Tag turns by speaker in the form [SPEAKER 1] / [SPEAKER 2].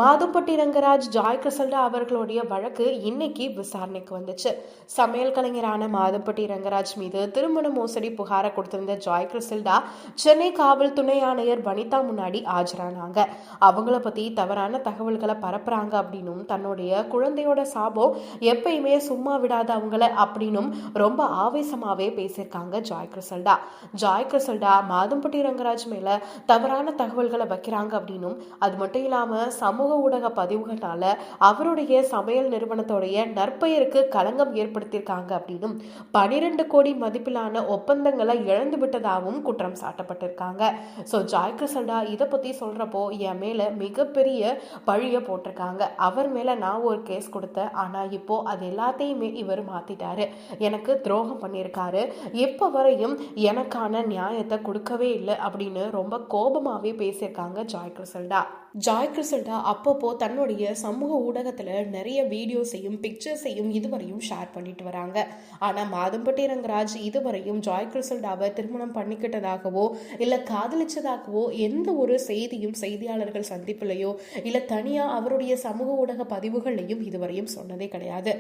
[SPEAKER 1] மாதும்பட்டி Rangaraj, Joy Krishna அவர்களுடைய வழக்கு இன்னைக்கு விசாரணைக்கு வந்துச்சு. சமையல் கலைஞரான மாதும்பட்டி ரங்கராஜ் மீது திருமண மோசடி புகாரை கொடுத்திருந்த ஜாய் கிருஷ்ணா சென்னை காவல் துணை ஆணையர் வனிதா முன்னாடி ஆஜரானாங்க. அவங்கள பத்தி தவறான தகவல்களை பரப்புறாங்க அப்படின்னும், தன்னுடைய குழந்தையோட சாபம் எப்பயுமே சும்மா விடாத அவங்கள அப்படின்னும் ரொம்ப ஆவேசமாவே பேசியிருக்காங்க ஜாய் கிருஷ்ணா. ஜாய் கிருஷ்ணா மாதும்பட்டி ரங்கராஜ் மேல தவறான தகவல்களை வைக்கிறாங்க அப்படின்னும், அது மட்டும் இல்லாம சமூக ஊடக பதிவுகளால அவருடைய சமையல் நிறுவனத்துடைய நற்பெயருக்கு களங்கம் ஏற்படுத்தியிருக்காங்க அப்படின்னும், 12 கோடி மதிப்பிலான ஒப்பந்தங்களை இழந்து விட்டதாகவும் குற்றம் சாட்டப்பட்டிருக்காங்க. ஸோ ஜாய் கிருஷ்ணா இதை பத்தி சொல்றப்போ என் மேல மிகப்பெரிய பழிய போட்டிருக்காங்க. அவர் மேல நான் ஒரு கேஸ் கொடுத்தேன், ஆனா இப்போ அது எல்லாத்தையுமே இவர் மாத்திட்டாரு. எனக்கு துரோகம் பண்ணியிருக்காரு. இப்ப வரையும் எனக்கான நியாயத்தை கொடுக்கவே இல்லை அப்படின்னு ரொம்ப கோபமாவே பேசியிருக்காங்க ஜாய் கிருஷ்ணா. ஜாய் கிருஷ்ணா அப்பப்போ தன்னுடைய சமூக ஊடகத்துல நிறைய வீடியோஸையும் பிக்சர்ஸையும் இதுவரையும் ஷேர் பண்ணிட்டு வராங்க. ஆனா மாதும்பட்டி ரங்கராஜ் இதுவரையும் ஜாய் கிருஷ்ணாவை திருமணம் பண்ணிக்கிட்டதாகவோ இல்ல காதலிச்சதாகவோ எந்த ஒரு செய்தியும் செய்தியாளர்கள் சந்திப்புலையோ இல்ல தனியா அவருடைய சமூக ஊடக பதிவுகள்லையும் இதுவரையும் சொன்னதே கிடையாது.